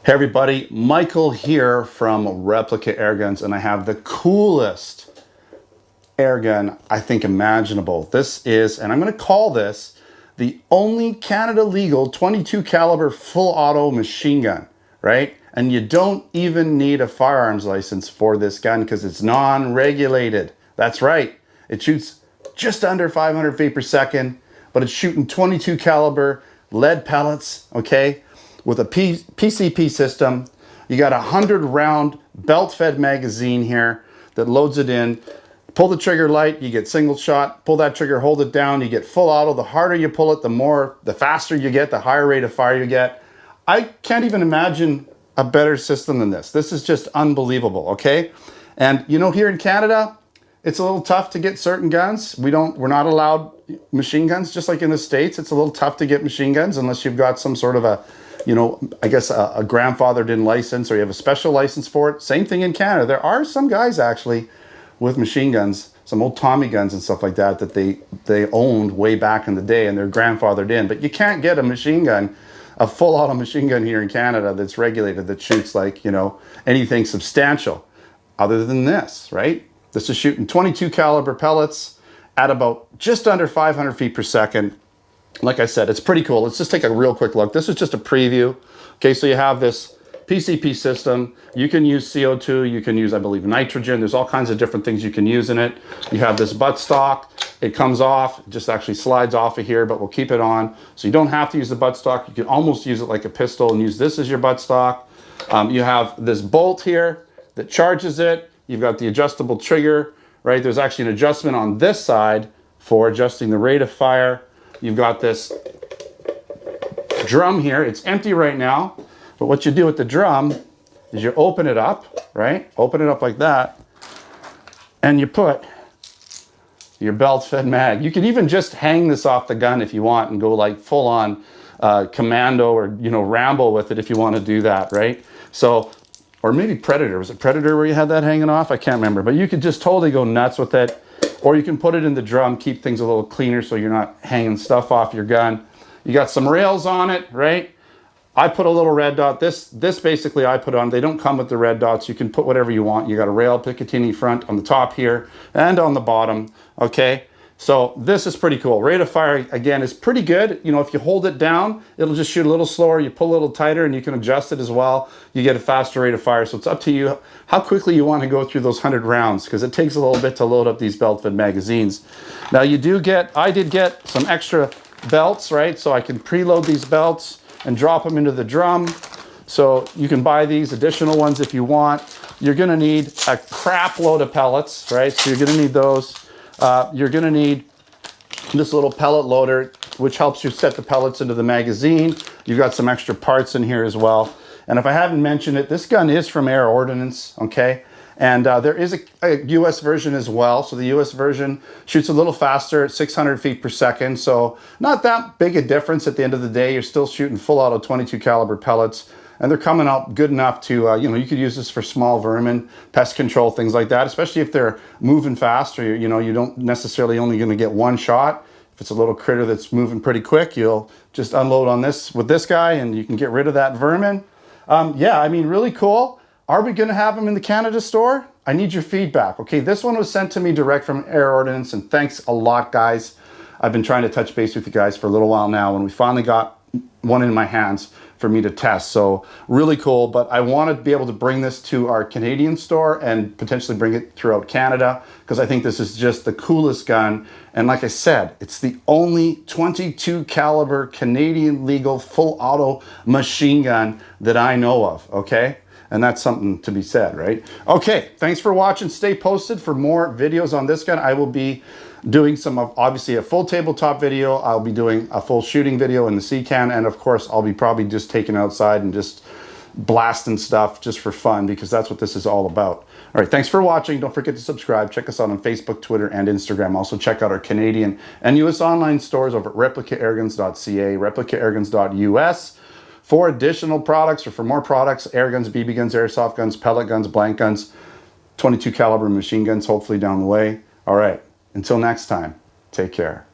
Hey everybody, Michael here from Replica Airguns, and I have the coolest airgun I think imaginable. This is, and I'm going to call this the only Canada legal 22 caliber full auto machine gun, right? And you don't even need a firearms license for this gun because it's non-regulated. That's right. It shoots just under 500 feet per second, but it's shooting 22 caliber lead pellets, okay? With a PCP system. You got a 100 round belt fed magazine here that loads it in. Pull the trigger light, you get single shot. Pull that trigger, hold it down, you get full auto. The harder you pull it, the faster you get, the higher rate of fire you get. I can't even imagine a better system than this. This is just unbelievable, okay? And you know, here in Canada, it's a little tough to get certain guns. We're not allowed machine guns, just like in the States. It's a little tough to get machine guns unless you've got some sort of a, you know, I guess a grandfathered in license or you have a special license for it. Same thing in Canada. There are some guys actually with machine guns, some old Tommy guns and stuff like that that they owned way back in the day and they're grandfathered in. But you can't get a machine gun, a full auto machine gun here in Canada that's regulated, that shoots like, you know, anything substantial other than this, right? This is shooting 22 caliber pellets at about just under 500 feet per second. Like I said, it's pretty cool. Let's just take a real quick look. This is just a preview. Okay, so you have this PCP system. You can use CO2, you can use, I believe, nitrogen. There's all kinds of different things you can use in it. You have this buttstock. It comes off, it just actually slides off of here, but we'll keep it on. So you don't have to use the buttstock. You can almost use it like a pistol and use this as your buttstock. You have this bolt here that charges it. You've got the adjustable trigger, right? There's actually an adjustment on this side for adjusting the rate of fire. You've got this drum here. It's empty right now, but what you do with the drum is you open it up, right? Open it up like that, and you put your belt-fed mag. You can even just hang this off the gun if you want and go like full-on commando or, you know, Rambo with it if you want to do that, right? So, or maybe Predator. Was it Predator where you had that hanging off? I can't remember, but you could just totally go nuts with it. Or you can put it in the drum, keep things a little cleaner so you're not hanging stuff off your gun. You got some rails on it, right? I put a little red dot. This basically I put on. They don't come with the red dots. You can put whatever you want. You got a rail Picatinny front on the top here and on the bottom, okay? So this is pretty cool. Rate of fire, again, is pretty good. You know, if you hold it down, it'll just shoot a little slower. You pull a little tighter and you can adjust it as well. You get a faster rate of fire. So it's up to you how quickly you want to go through those 100 rounds because it takes a little bit to load up these belt-fed magazines. Now you do get, I did get some extra belts, right? So I can preload these belts and drop them into the drum. So you can buy these additional ones if you want. You're gonna need a crap load of pellets, right? So you're gonna need those. You're gonna need this little pellet loader, which helps you set the pellets into the magazine. You've got some extra parts in here as well. And if I haven't mentioned it, this gun is from Air-Ordnance, okay? And there is a US version as well. So the US version shoots a little faster at 600 feet per second. So not that big a difference at the end of the day. You're still shooting full auto 22 caliber pellets. And they're coming out good enough to, you know, you could use this for small vermin, pest control, things like that, especially if they're moving fast or, you know, you don't necessarily only going to get one shot. If it's a little critter that's moving pretty quick, you'll just unload on this with this guy and you can get rid of that vermin. Yeah, I mean, really cool. Are we going to have them in the Canada store? I need your feedback. Okay, this one was sent to me direct from Air-Ordnance, and thanks a lot, guys. I've been trying to touch base with you guys for a little while now, and we finally got one in my hands for me to test. So really cool, but I want to be able to bring this to our Canadian store and potentially bring it throughout Canada because I think this is just the coolest gun. And like I said, it's the only 22 caliber Canadian legal full auto machine gun that I know of, okay? And that's something to be said, right? Okay, thanks for watching. Stay posted for more videos on this gun. I will be doing some of, obviously, a full tabletop video. I'll be doing a full shooting video in the C-Can, and of course, I'll be probably just taking outside and just blasting stuff just for fun because that's what this is all about. All right, thanks for watching. Don't forget to subscribe. Check us out on Facebook, Twitter, and Instagram. Also, check out our Canadian and US online stores over at replicairguns.ca, replicairguns.us. For additional products or for more products, air guns, BB guns, airsoft guns, pellet guns, blank guns, 22 caliber machine guns, hopefully down the way. All right, until next time, take care.